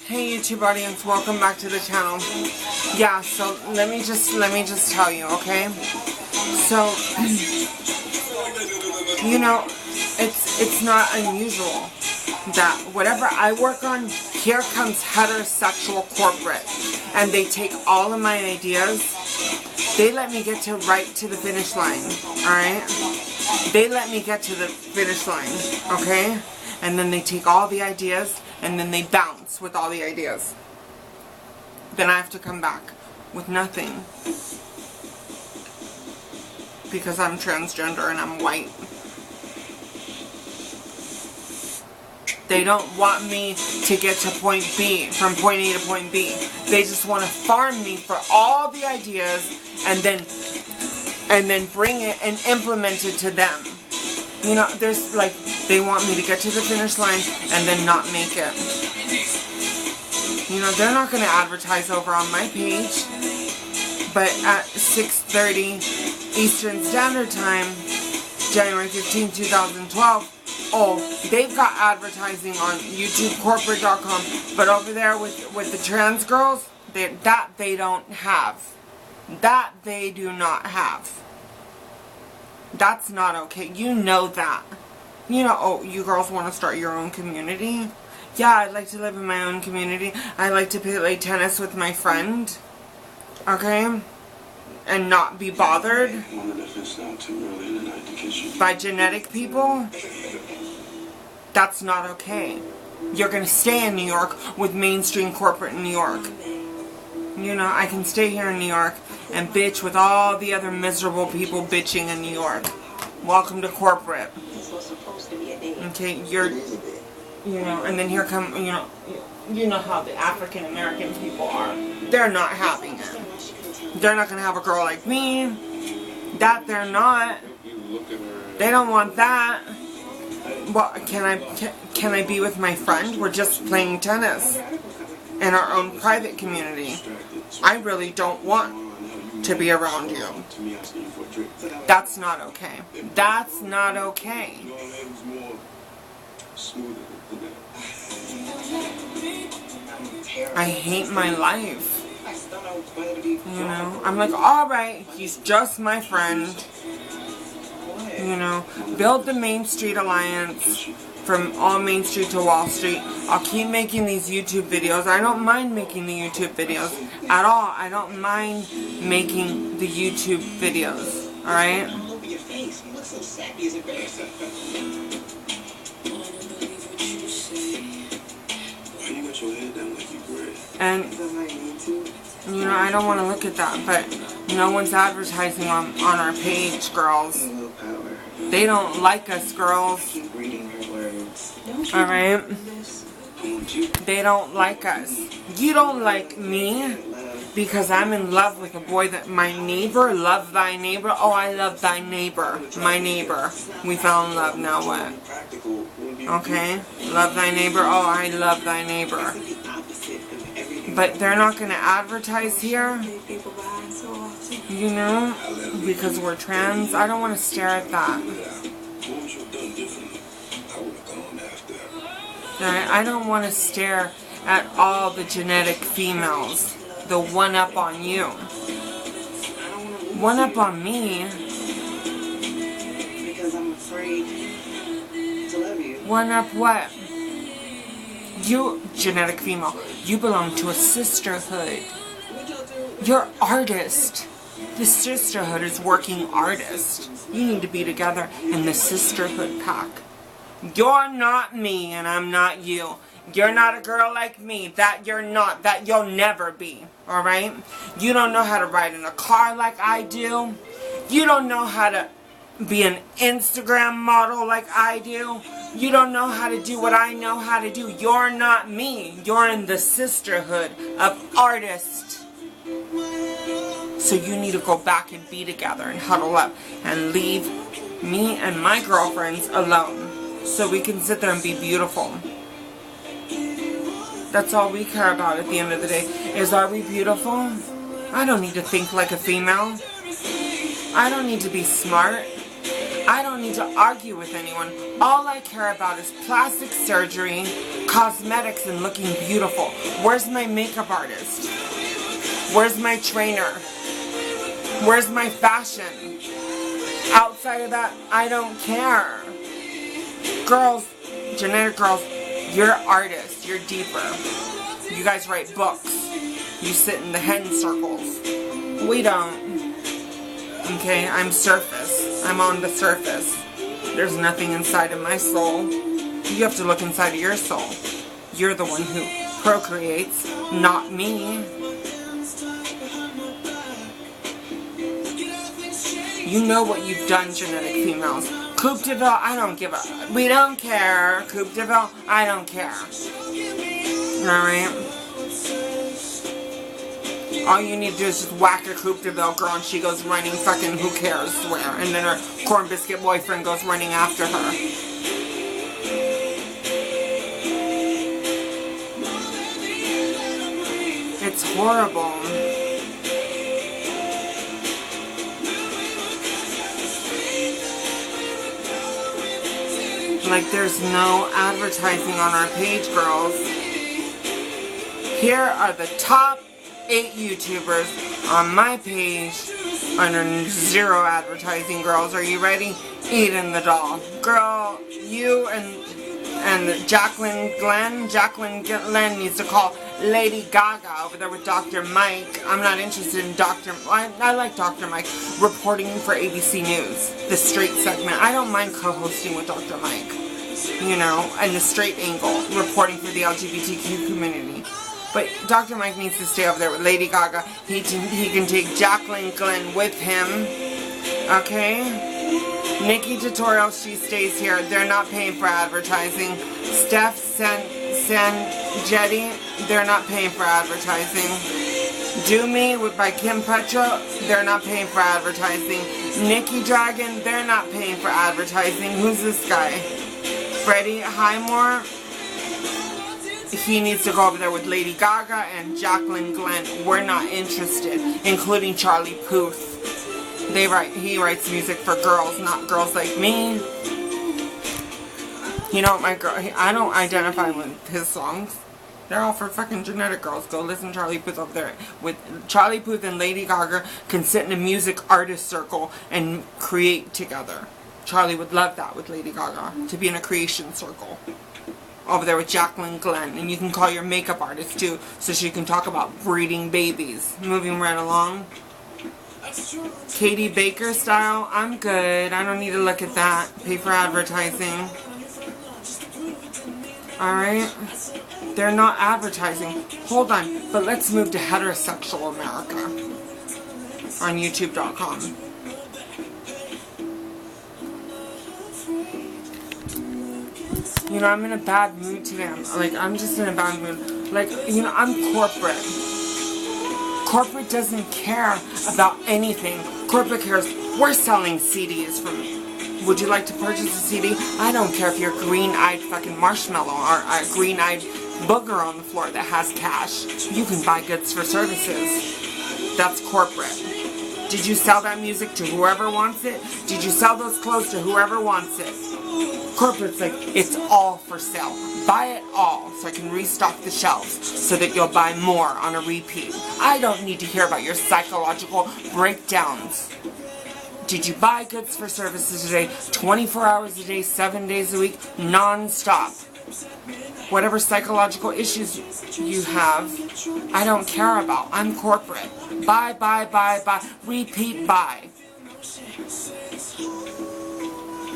Hey YouTube audience, welcome back to the channel. Yeah, so let me just tell you, okay? So you know, it's not unusual that whatever I work on, here comes heterosexual corporate, and they take all of my ideas. They let me get to right to the finish line, alright? They let me get to the finish line, okay? And then they take all the ideas, and then they bounce with all the ideas. Then I have to come back with nothing. Because I'm transgender and I'm white. They don't want me to get to point B, from point A to point B. They just want to farm me for all the ideas and then bring it and implement it to them. You know, there's like, they want me to get to the finish line and then not make it. You know, they're not going to advertise over on my page. But at 6:30 Eastern Standard Time, January 15, 2012, oh, they've got advertising on YouTubecorporate.com. But over there with the trans girls, that they don't have. That they do not have. That's not okay. You know that. You know, oh, you girls want to start your own community? Yeah, I'd like to live in my own community. I like to play tennis with my friend. Okay? And not be bothered by genetic people. That's not okay. You're going to stay in New York with mainstream corporate in New York. You know, I can stay here in New York and bitch with all the other miserable people bitching in New York. Welcome to corporate. Okay, you know, and then here come, you know how the African American people are. They're not having it. They're not going to have a girl like me. That they're not. They don't want that. Well, can I be with my friend? We're just playing tennis in our own private community. I really don't want to be around you. That's not okay. That's not okay. I hate my life. You know, I'm like, alright, he's just my friend. You know, build the Main Street Alliance from all Main Street to Wall Street. I'll keep making these YouTube videos. I don't mind making the YouTube videos at all. I don't mind making the YouTube videos. Alright? And, you know, I don't want to look at that, but no one's advertising on our page, girls. They don't like us, girls. Alright? They don't like us. You don't like me because I'm in love with a boy that my neighbor, love thy neighbor. Oh, I love thy neighbor. My neighbor. We fell in love, now what? Okay? Love thy neighbor. Oh, I love thy neighbor. But they're not going to advertise here, you know, because we're trans. I don't want to stare at that. I don't want to stare at all the genetic females. The one up on you. One up on me. Because I'm afraid to love you. One up what? You, genetic female, you belong to a sisterhood. You're artist. The sisterhood is working artists. You need to be together in the sisterhood pack. You're not me and I'm not you. You're not a girl like me. That you're not. That you'll never be. Alright? You don't know how to ride in a car like I do. You don't know how to be an Instagram model like I do. You don't know how to do what I know how to do. You're not me. You're in the sisterhood of artists. So you need to go back and be together and huddle up and leave me and my girlfriends alone so we can sit there and be beautiful. That's all we care about at the end of the day, is are we beautiful? I don't need to think like a female. I don't need to be smart. I don't need to argue with anyone. All I care about is plastic surgery, cosmetics, and looking beautiful. Where's my makeup artist? Where's my trainer? Where's my fashion? Outside of that, I don't care. Girls, genetic girls, you're artists. You're deeper. You guys write books. You sit in the hen circles. We don't. Okay, I'm surface. I'm on the surface. There's nothing inside of my soul. You have to look inside of your soul. You're the one who procreates, not me. You know what you've done, genetic females. Coupe de Ville, I don't give a... We don't care. Coupe de Ville, I don't care. Alright? All you need to do is just whack a Coupe de Ville girl and she goes running fucking who cares where. And then her corn biscuit boyfriend goes running after her. It's horrible. Like there's no advertising on our page, girls. Here are the top 8 YouTubers on my page under 0 advertising, girls. Are you ready? Eden the doll. Girl, you and Jacqueline Glenn needs to call Lady Gaga over there with Dr. Mike. I'm not interested in I like Dr. Mike reporting for ABC News, the straight segment. I don't mind co-hosting with Dr. Mike, you know, and the straight angle, reporting for the LGBTQ community. But Dr. Mike needs to stay over there with Lady Gaga. He can take Jacqueline Glenn with him. Okay? Nikki Tutorial, she stays here. They're not paying for advertising. Steph Sanjetti, they're not paying for advertising. Do Me by Kim Petro, they're not paying for advertising. Nikki Dragon, they're not paying for advertising. Who's this guy? Freddie Highmore. He needs to go over there with Lady Gaga and Jacqueline Glenn. We're not interested, including Charlie Puth. He writes music for girls, not girls like me. You know, I don't identify with his songs. They're all for fucking genetic girls. Go listen to Charlie Puth over there. With Charlie Puth and Lady Gaga can sit in a music artist circle and create together. Charlie would love that with Lady Gaga, to be in a creation circle. Over there with Jacqueline Glenn. And you can call your makeup artist too, so she can talk about breeding babies. Moving right along. Katie Baker style, I'm good. I don't need to look at that. Pay for advertising. Alright? They're not advertising. Hold on. But let's move to heterosexual America. On YouTube.com. You know, I'm in a bad mood today. I'm just in a bad mood. Like, you know, I'm corporate. Corporate doesn't care about anything. Corporate cares, we're selling CDs from me. Would you like to purchase a CD? I don't care if you're green-eyed fucking marshmallow or a green-eyed booger on the floor that has cash. You can buy goods for services. That's corporate. Did you sell that music to whoever wants it? Did you sell those clothes to whoever wants it? Corporate's like, it's all for sale. Buy it all so I can restock the shelves so that you'll buy more on a repeat. I don't need to hear about your psychological breakdowns. Did you buy goods for services today, 24 hours a day, 7 days a week, non-stop? Whatever psychological issues you have, I don't care about. I'm corporate. Buy, buy, buy, buy, repeat, buy.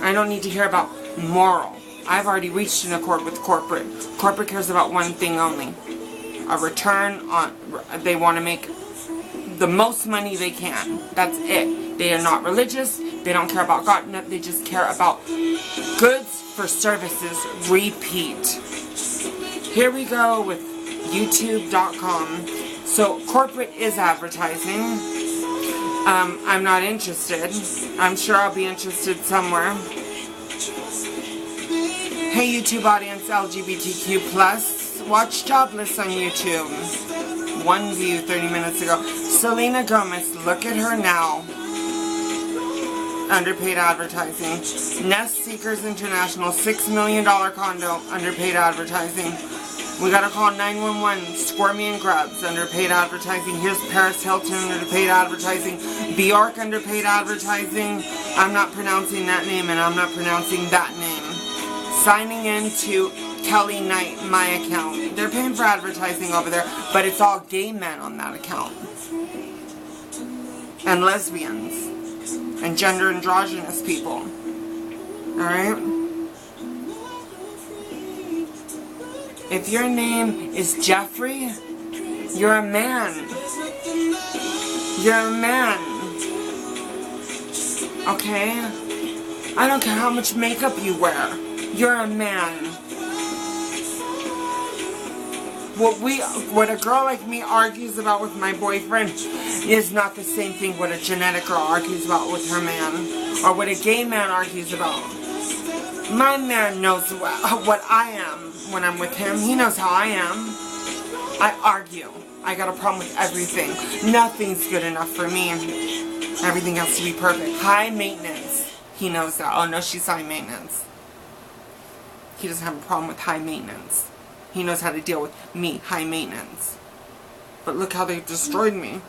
I don't need to hear about moral. I've already reached an accord with corporate. Corporate cares about one thing only. A return on... They want to make the most money they can. That's it. They are not religious. They don't care about God. No, they just care about goods for services. Repeat. Here we go with YouTube.com. So corporate is advertising. I'm not interested. I'm sure I'll be interested somewhere. Hey YouTube audience, LGBTQ+, watch Jobless on YouTube. 1 view 30 minutes ago. Selena Gomez, look at her now. underpaid advertising. Nest Seekers International, $6 million condo, underpaid advertising. We gotta call 911, Squirmy and Grubs, underpaid advertising. Here's Paris Hilton, underpaid advertising. Bjork, underpaid advertising. I'm not pronouncing that name, and I'm not pronouncing that name. Signing in to Kelly Knight, my account. They're paying for advertising over there, but it's all gay men on that account. And lesbians. And gender androgynous people. Alright? If your name is Jeffrey, you're a man. You're a man. Okay? I don't care how much makeup you wear. You're a man. What a girl like me argues about with my boyfriend is not the same thing what a genetic girl argues about with her man. Or what a gay man argues about. My man knows what I am when I'm with him. He knows how I am. I argue. I got a problem with everything. Nothing's good enough for me. Everything has to be perfect. High maintenance. He knows that. Oh no, she's high maintenance. He doesn't have a problem with high maintenance. He knows how to deal with me, high maintenance. But look how they destroyed me.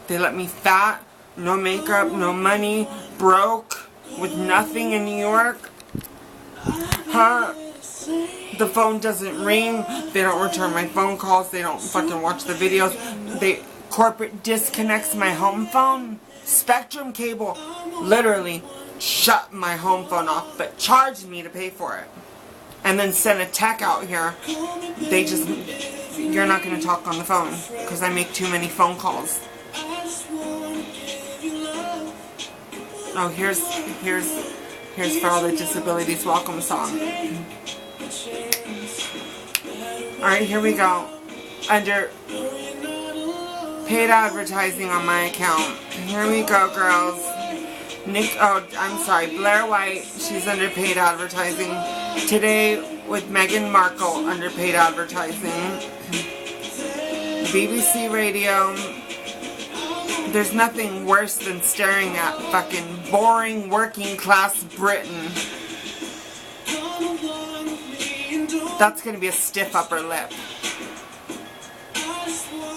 They let me fat, no makeup, no money, broke, with nothing in New York. Huh? The phone doesn't ring. They don't return my phone calls. They don't fucking watch the videos. Corporate disconnects my home phone. Spectrum cable literally shut my home phone off, but charged me to pay for it. And then send a tech out here. You're not going to talk on the phone because I make too many phone calls. Oh, here's for all the disabilities welcome song. Alright, here we go. Under paid advertising on my account. Here we go, girls. Blair White, she's under paid advertising. Today with Meghan Markle, under paid advertising. BBC Radio. There's nothing worse than staring at fucking boring working class Britain. That's gonna be a stiff upper lip.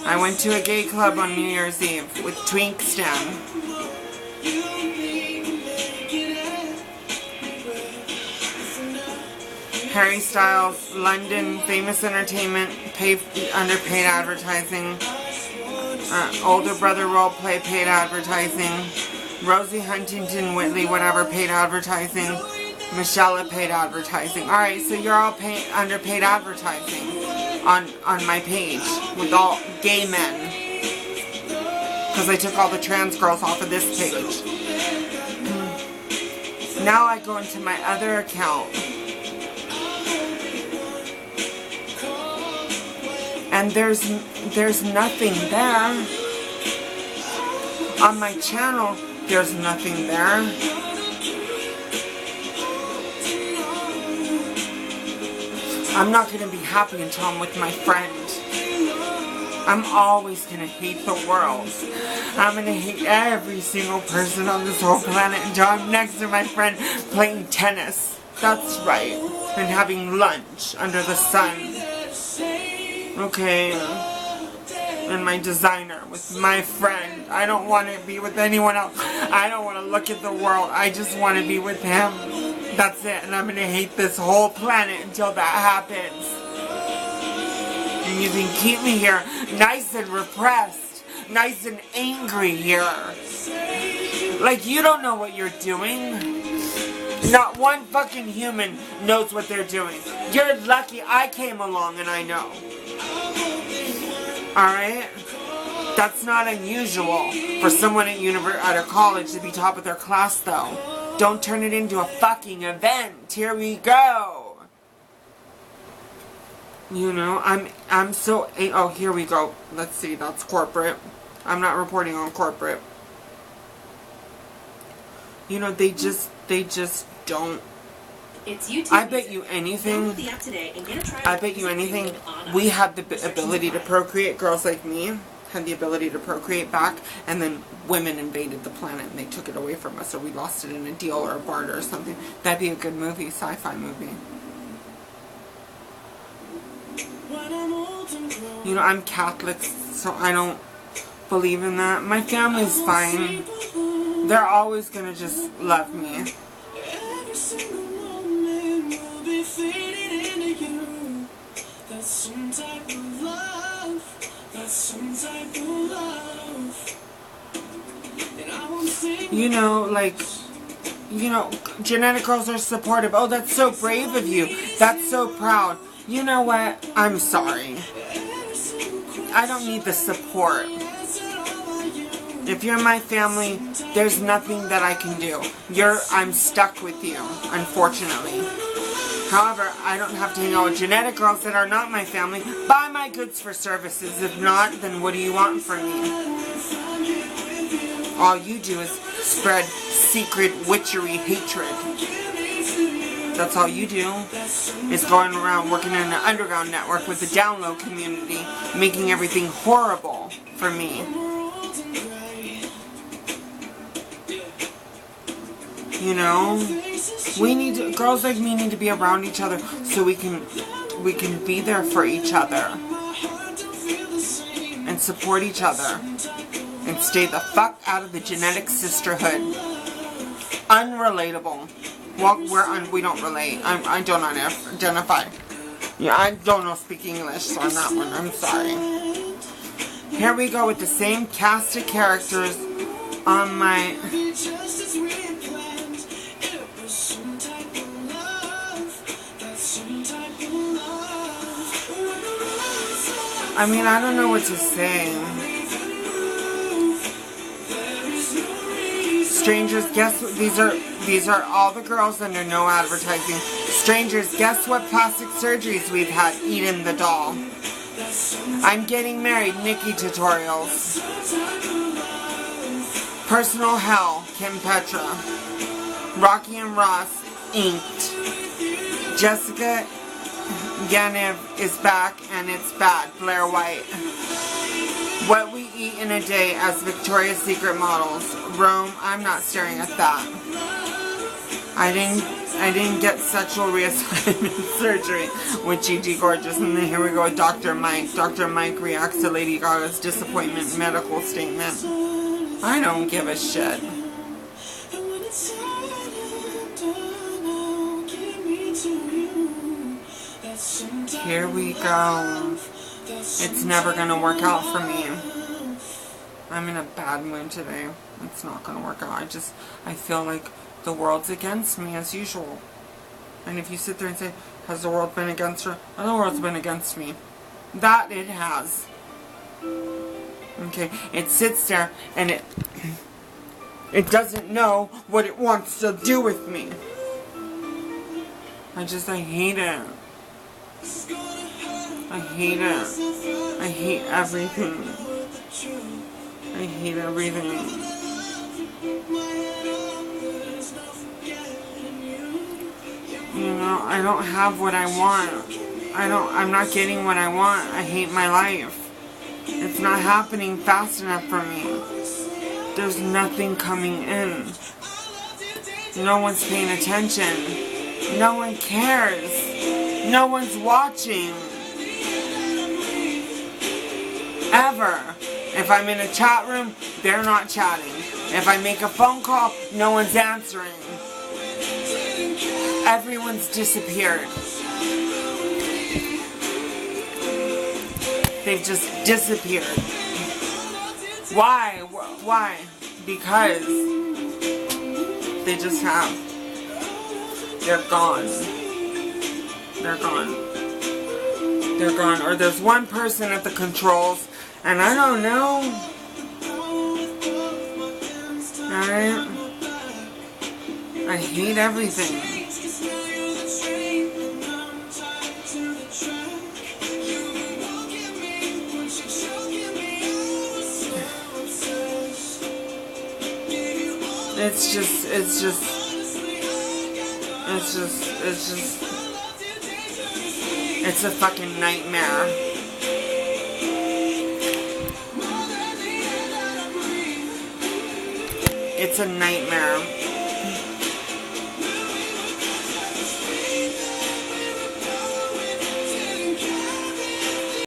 I went to a gay club on New Year's Eve with Twink Stan. Harry Styles, London, Famous Entertainment, underpaid advertising. Older Brother Roleplay, paid advertising. Rosie Huntington, Whitley, whatever, paid advertising. Michelle, paid advertising. Alright, so you're all underpaid advertising on my page with all gay men. Because I took all the trans girls off of this page. Now I go into my other account. And there's nothing there. On my channel, there's nothing there. I'm not going to be happy until I'm with my friend. I'm always going to hate the world. I'm going to hate every single person on this whole planet until I'm next to my friend playing tennis. That's right. And having lunch under the sun. Okay, and my designer with my friend. I don't want to be with anyone else. I don't want to look at the world. I just want to be with him. That's it. And I'm going to hate this whole planet until that happens. And you can keep me here nice and repressed. Nice and angry here. Like you don't know what you're doing. Not one fucking human knows what they're doing. You're lucky I came along and I know. Alright? That's not unusual for someone at a college to be top of their class though. Don't turn it into a fucking event. Here we go. You know, I'm so... Oh, here we go. Let's see, that's corporate. I'm not reporting on corporate. You know, they just don't. It's YouTube. I bet you anything. I bet you anything. We have the ability to procreate, girls like me. had the ability to procreate back, and then women invaded the planet and they took it away from us, or we lost it in a deal or a barter or something. That'd be a good movie, sci-fi movie. You know, I'm Catholic, so I don't believe in that. My family's fine. They're always gonna just love me. You know, like, you know, genetic girls are supportive. Oh, that's so brave of you. That's so proud. You know what? I'm sorry. I don't need the support. If you're my family, there's nothing that I can do. I'm stuck with you, unfortunately. However, I don't have to hang out with genetic girls that are not my family. Buy my goods for services. If not, then what do you want from me? All you do is spread secret witchery hatred. That's all you do, is going around working in an underground network with the download community, making everything horrible for me. You know, girls like me need to be around each other so we can be there for each other and support each other and stay the fuck out of the genetic sisterhood. Unrelatable. Well, we don't relate. I don't identify. Yeah, I don't know speak English on that one. I'm sorry. Here we go with the same cast of characters on my... I mean, I don't know what to say. Strangers, guess what? These are all the girls under no advertising. Strangers, guess what plastic surgeries we've had? Eden the doll. I'm getting married. Nikki tutorials. Personal hell. Kim Petra. Rocky and Ross. Inked. Jessica Ganev is back and it's bad. Blair White. What we eat in a day as Victoria's Secret models. Rome, I'm not staring at that. I didn't get sexual reassignment surgery with Gigi Gorgeous. And then here we go with Dr. Mike. Dr. Mike reacts to Lady Gaga's disappointment medical statement. I don't give a shit. Here we go. It's never gonna work out for me. I'm in a bad mood today. It's not gonna work out. I feel like the world's against me as usual. And if you sit there and say, has the world been against her? Oh, the world's been against me. That it has. Okay, it sits there and it doesn't know what it wants to do with me. I hate it. I hate it. I hate everything. I hate everything. You know, I don't have what I want. I'm not getting what I want. I hate my life. It's not happening fast enough for me. There's nothing coming in. No one's paying attention. No one cares. No one's watching. Ever. If I'm in a chat room, they're not chatting. If I make a phone call, no one's answering. Everyone's disappeared. They've just disappeared. Why? Why? Because they just have. They're gone. They're gone. They're gone. Or there's one person at the controls, and I don't know. Alright? I hate everything. It's a fucking nightmare. It's a nightmare.